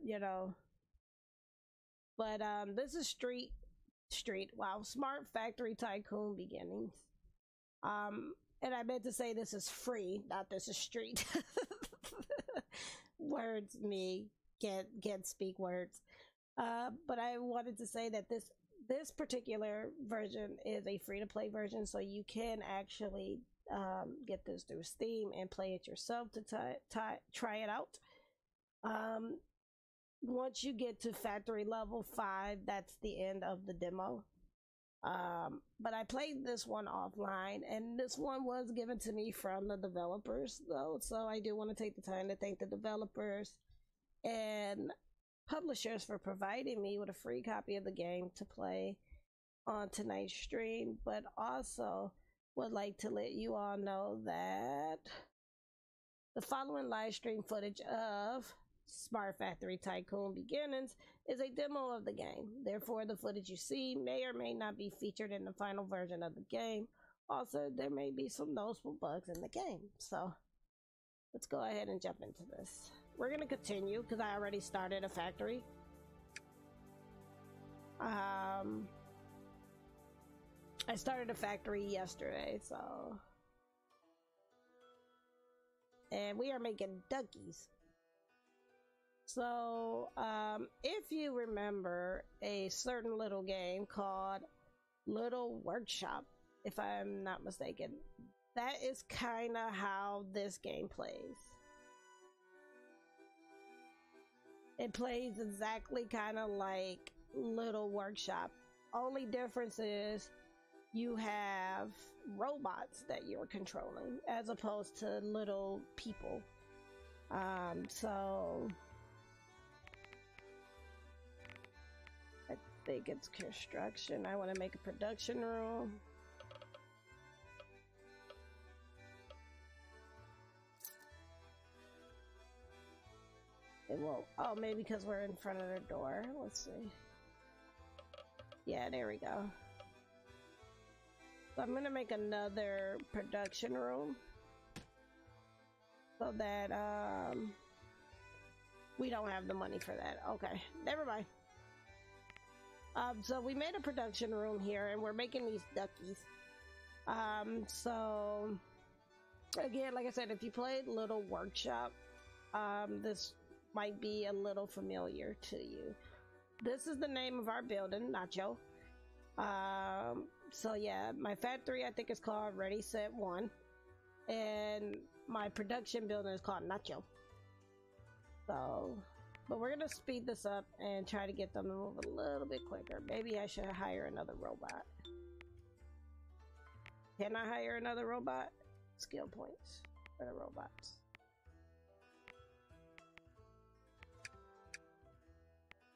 you know. But this is Smart Factory Tycoon Beginnings. And I meant to say this is free, not this is street. Words, me can't speak words. But I wanted to say that this particular version is a free-to-play version, so you can actually get this through Steam and play it yourself to try it out. Once you get to factory level 5, that's the end of the demo. But I played this one offline, and this one was given to me from the developers though, so I do want to take the time to thank the developers and publishers for providing me with a free copy of the game to play on tonight's stream. But also would like to let you all know that the following live stream footage of Smart Factory Tycoon Beginnings is a demo of the game. Therefore, the footage you see may or may not be featured in the final version of the game. Also, there may be some noticeable bugs in the game. So let's go ahead and jump into this. We're going to continue because I already started a factory. I started a factory yesterday, so. And we are making duckies. So, if you remember a certain little game called Little Workshop, if I'm not mistaken, that is kind of how this game plays. It plays exactly kind of like Little Workshop. Only difference is you have robots that you're controlling as opposed to little people. So I think it's construction. I want to make a production room. It won't. Oh, maybe because we're in front of the door. Let's see. Yeah, there we go. So I'm gonna make another production room so that we don't have the money for that. Okay, never mind. So we made a production room here, and we're making these duckies. So again, like I said, if you played Little Workshop, this might be a little familiar to you. This is the name of our building, Nacho. So yeah, my factory I think is called Ready Set 1, and my production building is called Nacho. So, but we're gonna speed this up and try to get them to move a little bit quicker. Maybe I should hire another robot. Can I hire another robot? Skill points for the robots.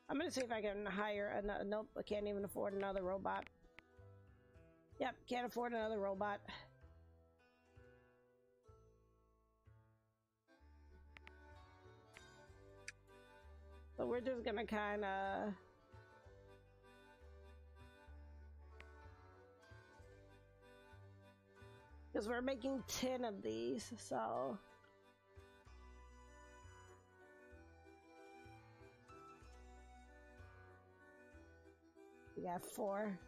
I'm gonna see if I can hire another. Nope, I can't even afford another robot. Yep, can't afford another robot. So we're just gonna kind of because we're making 10 of these, so we got 4.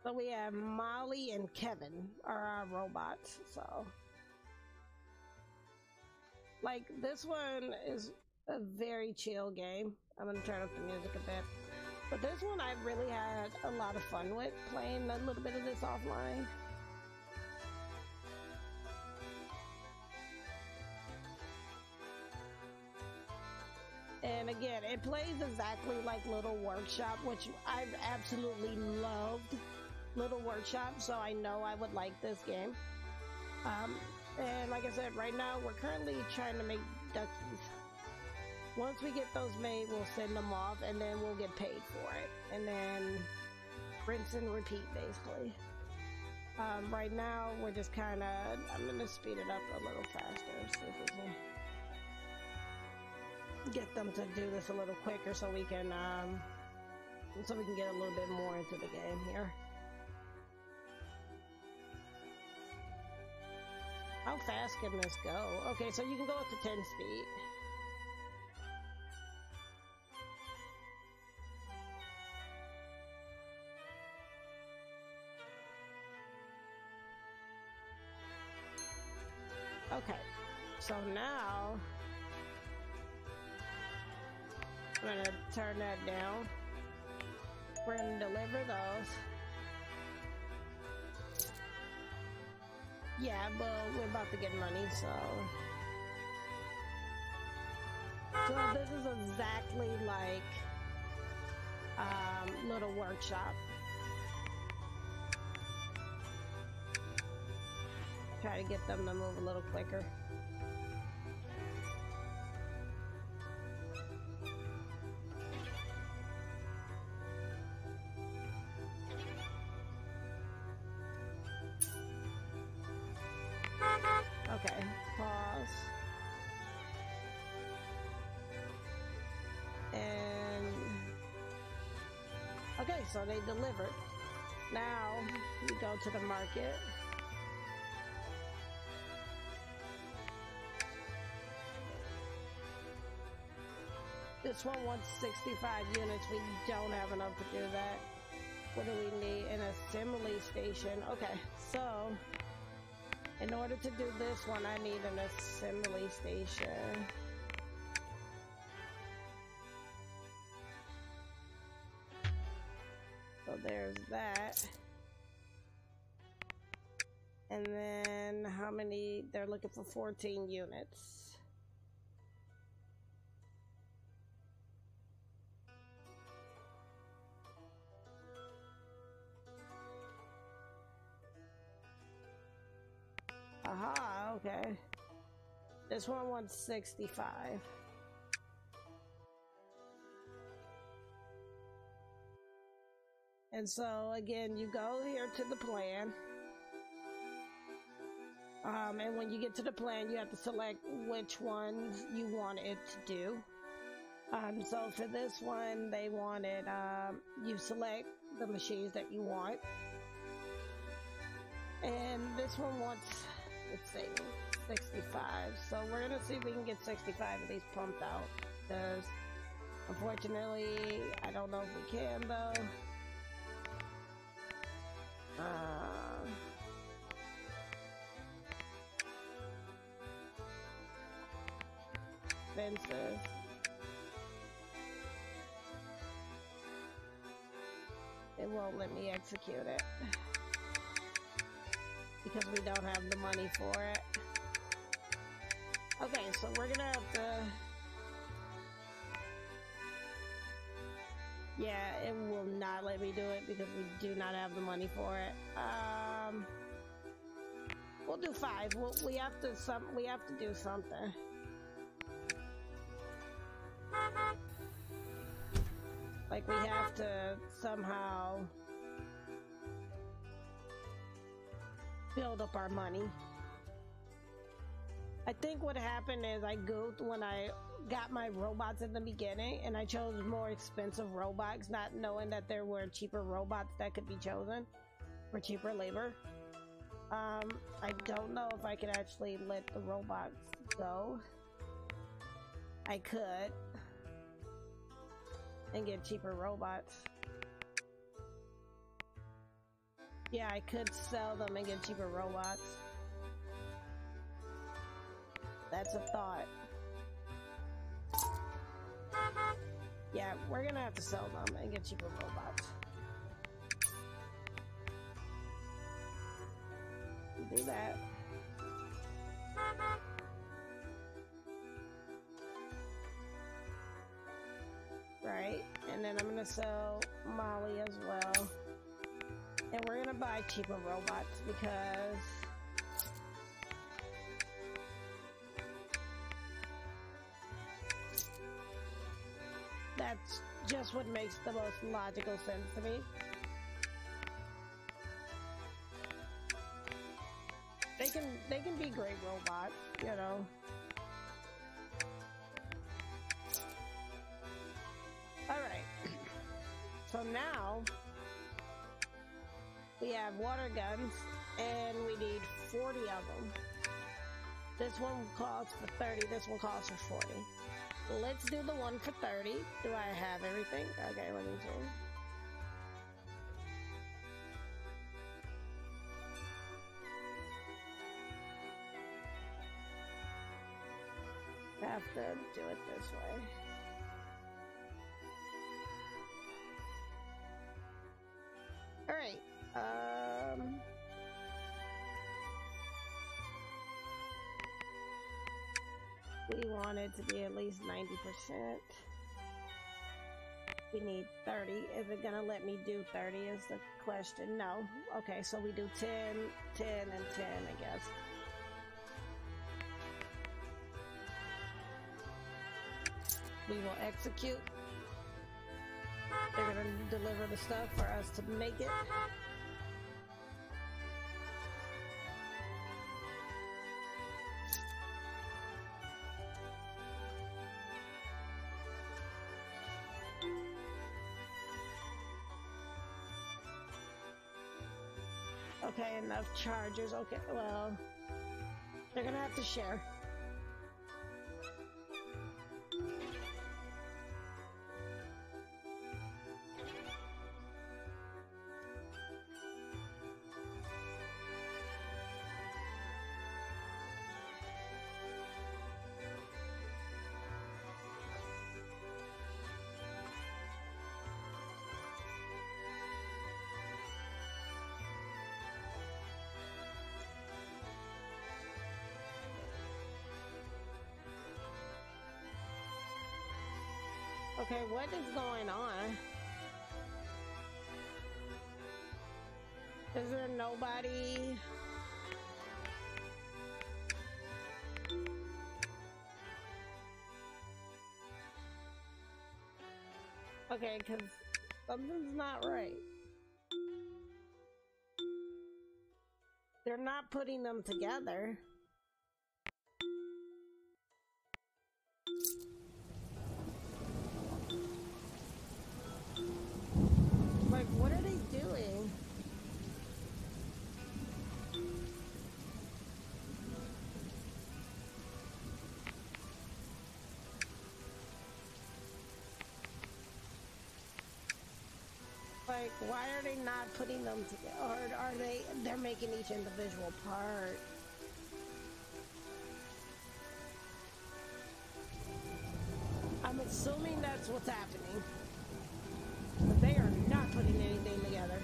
So we have Molly and Kevin are our robots. So like this one is a very chill game. I'm gonna turn up the music a bit. But this one I really had a lot of fun with, playing a little bit of this offline. And again, it plays exactly like Little Workshop, which I've absolutely loved Little Workshop, so I know I would like this game. And like I said, right now we're currently trying to make duckies. Once we get those made, we'll send them off and then we'll get paid for it. And then rinse and repeat, basically. Right now, we're just kind of, I'm going to speed it up a little faster so we can get them to do this a little quicker so we can get a little bit more into the game here. How fast can this go? Okay, so you can go up to 10 speed. Okay, so now I'm gonna turn that down. We're gonna deliver those. Yeah, but we're about to get money, so this is exactly like little workshop. Try to get them to move a little quicker. Okay, pause. And okay, so they delivered. Now we go to the market. This one wants 65 units. We don't have enough to do that. What do we need? An assembly station. Okay, so in order to do this one, I need an assembly station. So there's that. And then how many? They're looking for 14 units. Aha, okay. This one wants 65. And so again, you go here to the plan. And when you get to the plan, you have to select which ones you want it to do. So for this one, they wanted, you select the machines that you want. And this one wants, let's see, 65. So we're gonna see if we can get 65 of these pumped out, because unfortunately, I don't know if we can though. Fences. It won't let me execute it because we don't have the money for it. Okay, so we're gonna have to... Yeah, it will not let me do it because we do not have the money for it. We'll do 5. We have to do something. Like, we have to somehow build up our money. I think what happened is I goofed when I got my robots in the beginning, and I chose more expensive robots, not knowing that there were cheaper robots that could be chosen for cheaper labor. I don't know if I could actually let the robots go. I could. And get cheaper robots. Yeah, I could sell them and get cheaper robots. That's a thought. Yeah, we're gonna have to sell them and get cheaper robots. Do that. Right, and then I'm gonna sell Molly as well. And we're gonna buy cheaper robots because that's just what makes the most logical sense to me. They can be great robots, you know. Alright, so now we have water guns and we need 40 of them. This one calls for 30, this one calls for 40. Let's do the one for 30. Do I have everything? Okay, let me see. I have to do it this way. Alright, we want it to be at least 90%. We need 30. Is it gonna let me do 30 is the question? No. Okay, so we do 10, 10, and 10, I guess. We will execute. They're gonna deliver the stuff for us to make it. Okay, enough chargers. Okay, well, they're gonna have to share. Okay, what is going on? Is there nobody? Okay, because something's not right. They're not putting them together. Like, what are they doing? Like, why are they not putting them together? Or are they're making each individual part? I'm assuming that's what's happening. But they are not putting anything together.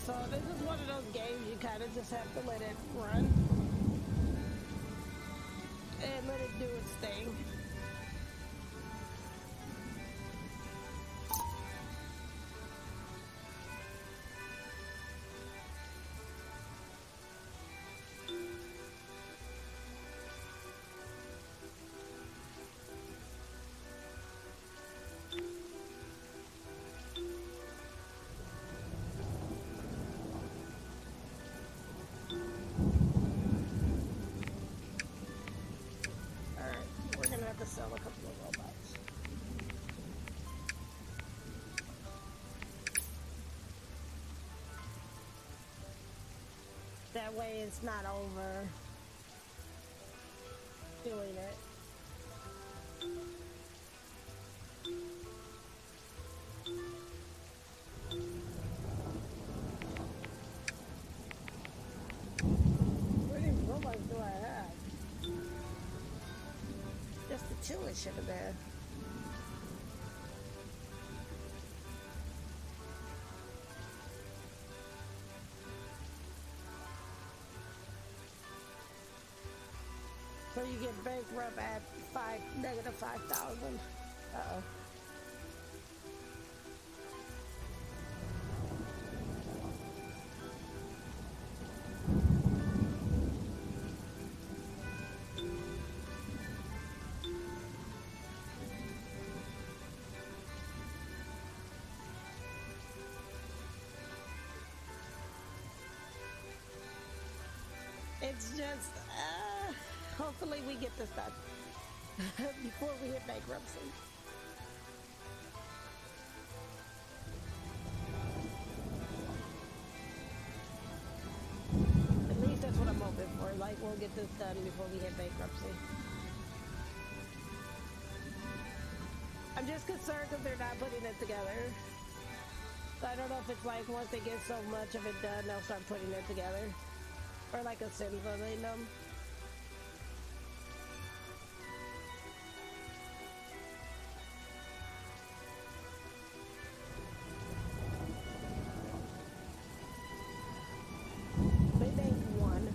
So this is one of those games you kind of just have to let it run and let it do its thing. Sell a couple of robots. That way it's not over doing it. How many robots do I have? Just the two it should have been. So you get bankrupt at negative 5,000. Uh-oh. It's just, hopefully we get this done before we hit bankruptcy. At least that's what I'm hoping for. Like, we'll get this done before we hit bankruptcy. I'm just concerned because they're not putting it together. So I don't know if it's like once they get so much of it done, they'll start putting it together. Or like assembling them. They named one.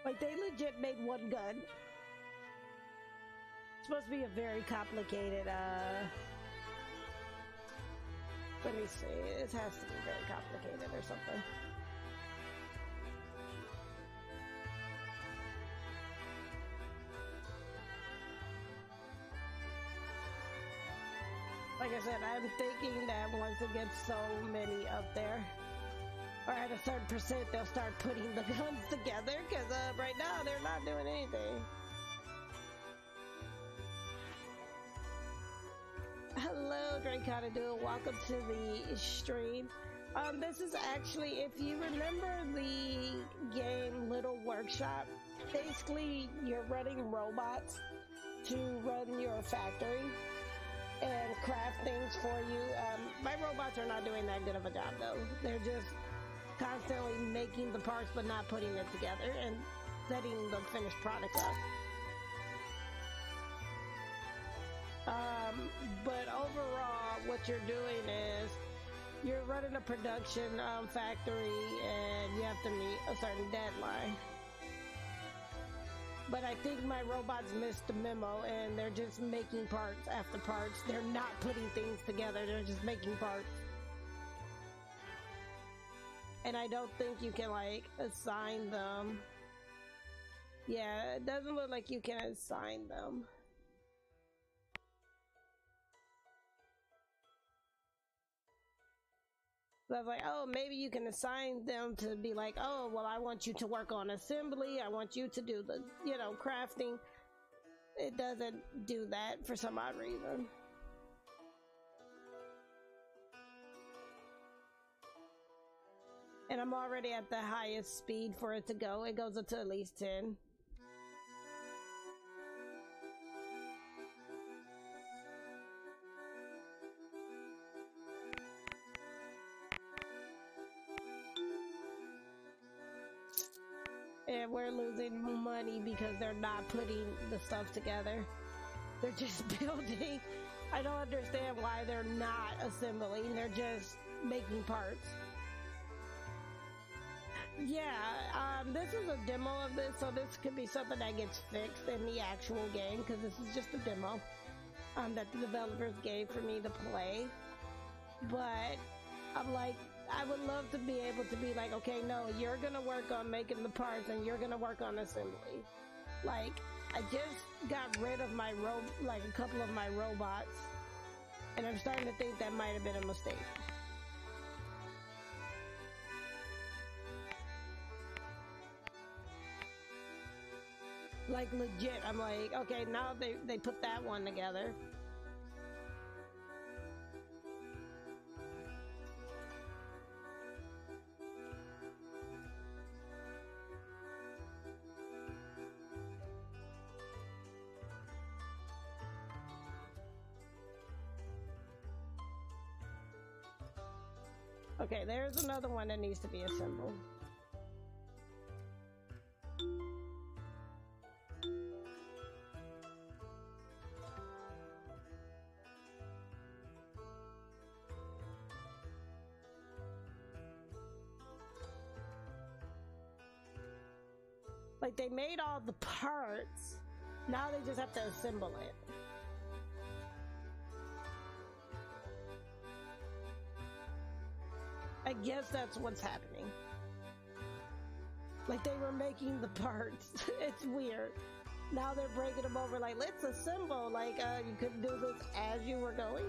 Like, they legit made one gun. It's supposed to be a very complicated, let me see, it has to be very complicated or something. Like I said, I'm thinking that once it gets so many up there, or at a certain percent, they'll start putting the guns together, because right now they're not doing anything. Hello, Drake-How-To-Do, welcome to the stream. This is actually, if you remember the game Little Workshop, basically you're running robots to run your factory and craft things for you. My robots are not doing that good of a job though. They're just constantly making the parts but not putting it together and setting the finished product up. But overall, what you're doing is you're running a production factory and you have to meet a certain deadline. But I think my robots missed the memo and they're just making parts after parts. They're not putting things together, they're just making parts. And I don't think you can like assign them. Yeah, it doesn't look like you can assign them. So I was like, oh, maybe you can assign them to be like, oh, well, I want you to work on assembly. I want you to do the, you know, crafting. It doesn't do that for some odd reason. And I'm already at the highest speed for it to go. It goes up to at least 10. And we're losing money because they're not putting the stuff together. They're just building. I don't understand why they're not assembling. They're just making parts. Yeah, this is a demo of this, so this could be something that gets fixed in the actual game, because this is just a demo that the developers gave for me to play. But I'm like, I would love to be able to be like, okay, no, you're gonna work on making the parts and you're gonna work on assembly. Like, I just got rid of my like a couple of my robots, and I'm starting to think that might have been a mistake. Like, legit, I'm like, okay, now they put that one together. Okay, there's another one that needs to be assembled. Like, they made all the parts, now they just have to assemble it. I guess that's what's happening. Like, they were making the parts. It's weird. Now they're breaking them over like, let's assemble. Like, you couldn't do this as you were going.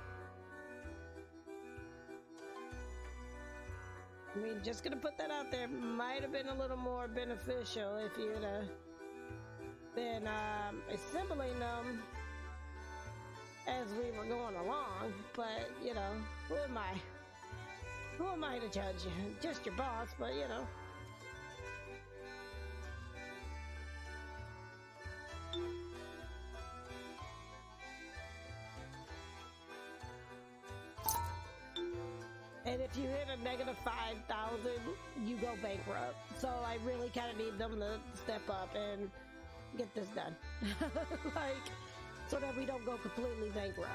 I mean, just gonna put that out there. Might have been a little more beneficial if you'd been assembling them as we were going along. But, you know, who am I? Who am I to judge you? Just your boss, but you know. And if you hit a negative 5,000, you go bankrupt. So I really kind of need them to step up and get this done. Like, so that we don't go completely bankrupt.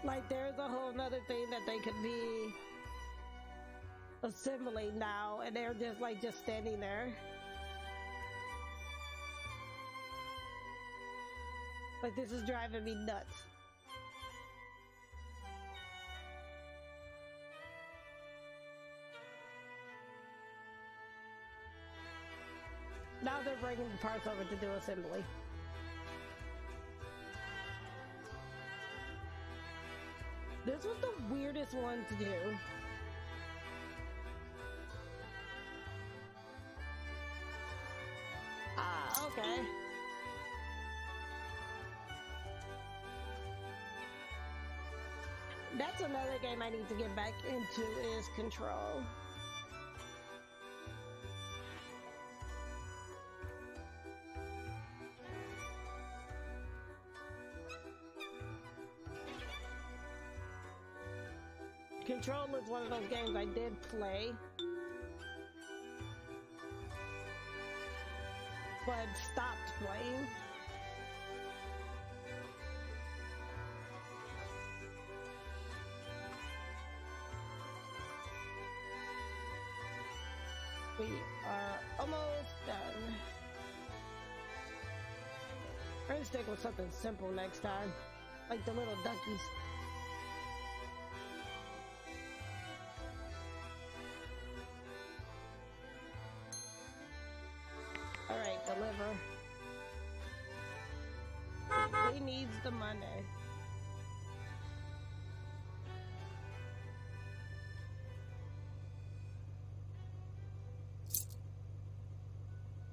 Like, there's a whole nother thing that they could be assembling now, and they're just like just standing there. Like, this is driving me nuts. Now they're bringing the parts over to do assembly. This was the weirdest one to do. Ah, okay. That's another game I need to get back into is Control. Control is one of those games I did play, but stopped playing. We are almost done. I'm gonna stick with something simple next time, like the little duckies. Alright, deliver. He needs the money.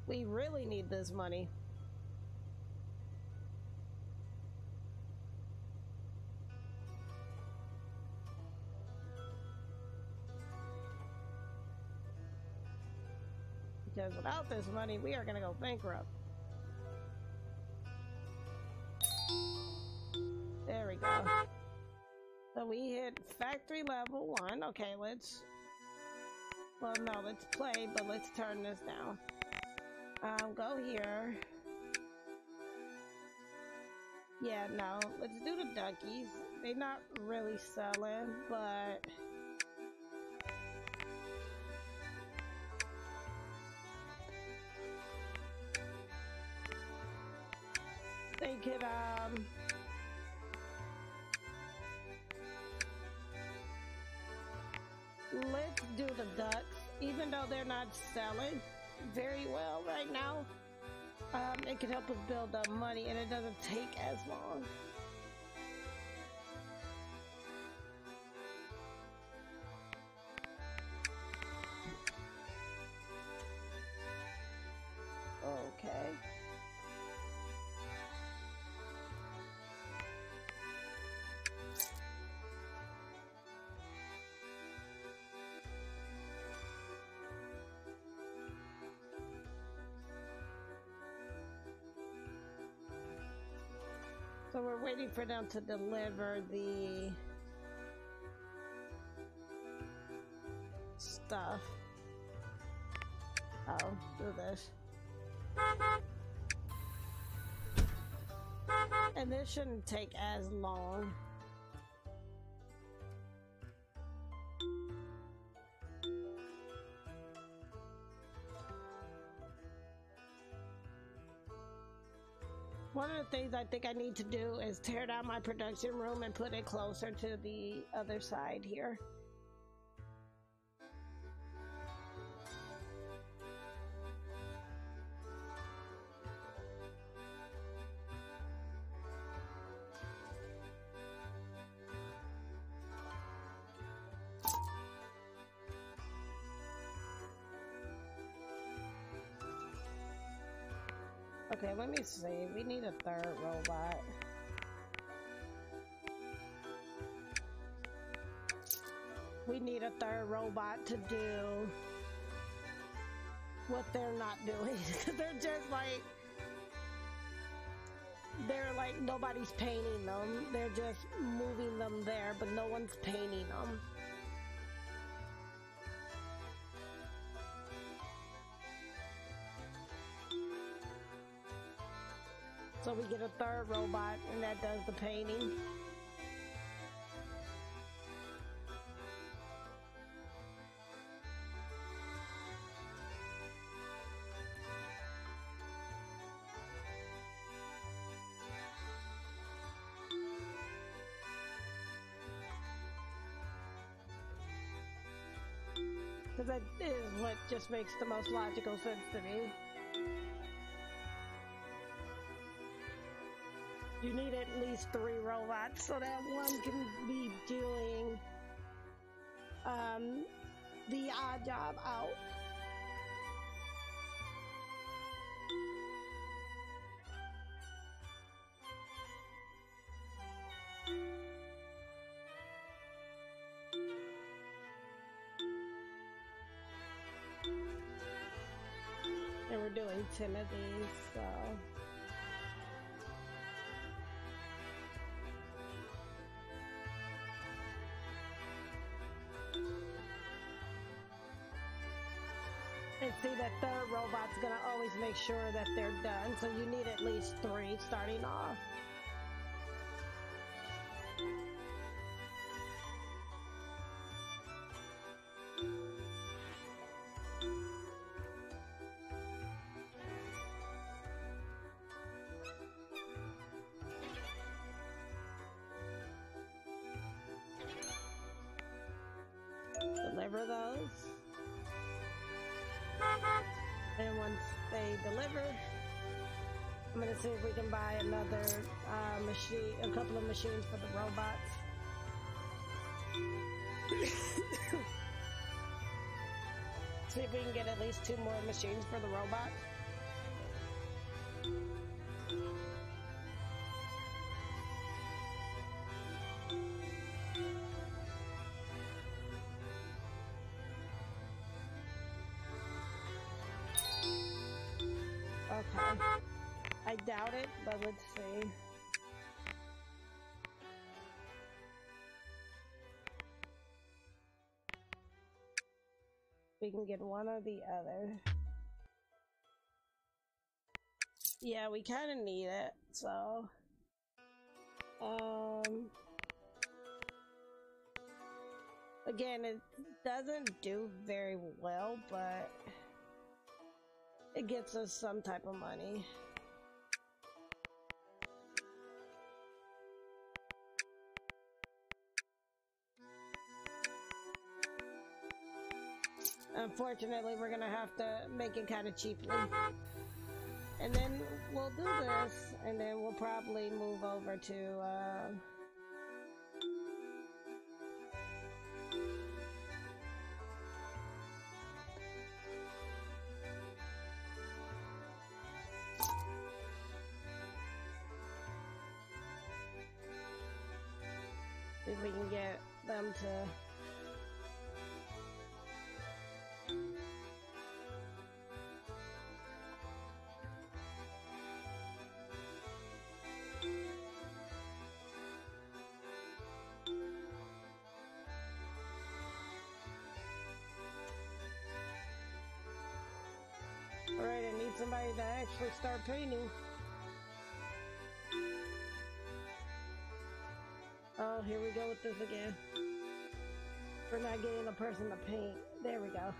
We really need this money. Because without this money, we are going to go bankrupt. There we go. So we hit factory level 1. Okay, let's... Well, no, let's play, but let's turn this down. Go here. Yeah, no, let's do the duckies. They're not really selling, but... They could, let's do the ducks, even though they're not selling very well right now. It can help us build up money, and it doesn't take as long. Okay. So we're waiting for them to deliver the stuff. Oh, do this. And this shouldn't take as long. one of the things I think I need to do is tear down my production room and put it closer to the other side here. Okay, let me see. We need a third robot. We need a third robot to do what they're not doing. They're just like, they're like, nobody's painting them. They're just moving them there, but no one's painting them. So we get a third robot and that does the painting. Because that is what just makes the most logical sense to me. You need at least 3 robots so that one can be doing the odd job out. And we're doing 10 of these, so... And see, that third robot's gonna always make sure that they're done, so you need at least 3 starting off. Deliver those. And once they deliver, I'm gonna see if we can buy another machine, a couple of machines for the robots. See if we can get at least 2 more machines for the robots. Okay. I doubt it, but let's see. We can get one or the other. Yeah, we kind of need it, so... Again, it doesn't do very well, but... it gets us some type of money. Unfortunately, we're gonna have to make it kind of cheaply. And then we'll do this, and then we'll probably move over to, see if we can get them to... Alright, I need somebody to actually start painting. Oh, here we go with this again. We're not getting a person to paint. There we go.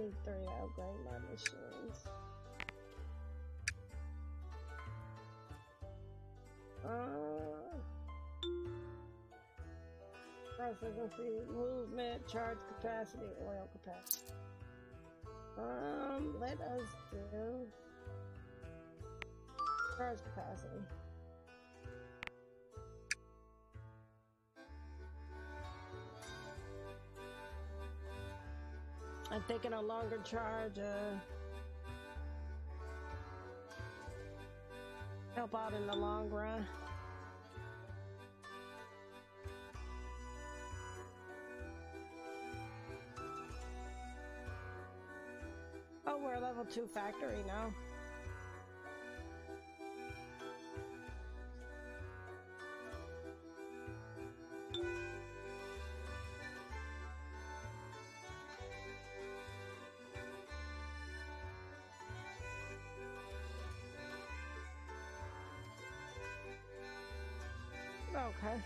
need 3 to upgrade my machines. Processing, movement, charge capacity, oil capacity. Let us do charge capacity. I'm thinking a longer charge, help out in the long run. Oh, we're a level 2 factory now. Okay.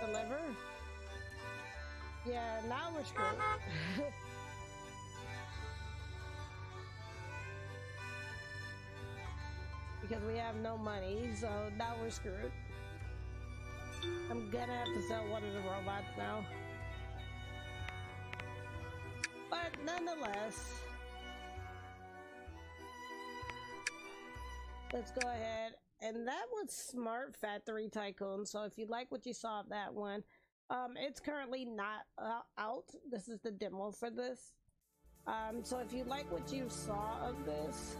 Deliver? Yeah, now we're screwed. Because we have no money, so now we're screwed. I'm gonna have to sell one of the robots now. But nonetheless, let's go ahead. And that was Smart Factory Tycoon. So if you like what you saw of that one, it's currently not out. This is the demo for this. So if you like what you saw of this,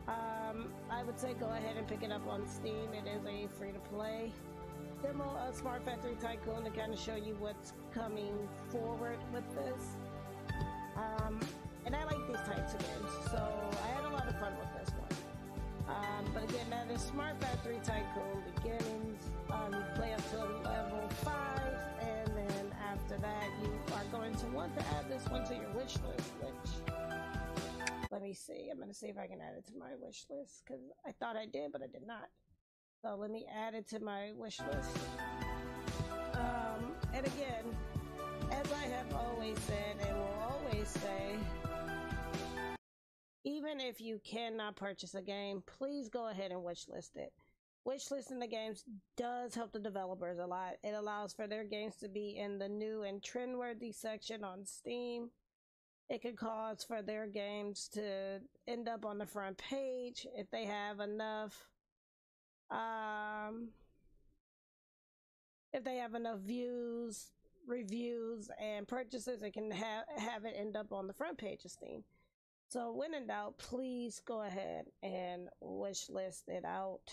I would say go ahead and pick it up on Steam. It is a free-to-play demo of Smart Factory Tycoon to kind of show you what's coming forward with this. And I like these types of games, so I had a lot of fun with this one. But again, that is Smart Factory Tycoon Beginnings. You play up to level 5, and then after that, you are going to want to add this one to your wish list, which, let me see. I'm going to see if I can add it to my wish list, because I thought I did, but I did not. So let me add it to my wish list. And again, as I have always said and will always say, even if you cannot purchase a game, please go ahead and wishlist it. Wishlisting the games does help the developers a lot. It allows for their games to be in the new and trendworthy section on Steam. It could cause for their games to end up on the front page if they have enough views, reviews, and purchases. It can have it end up on the front page of Steam. So when in doubt, please go ahead and wish list it out.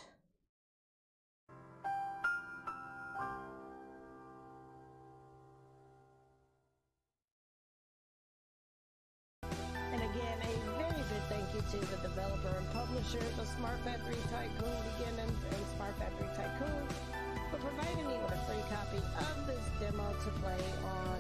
And again, a very big thank you to the developer and publisher of Smart Factory Tycoon Beginnings and Smart Factory Tycoon for providing me with a free copy of this demo to play on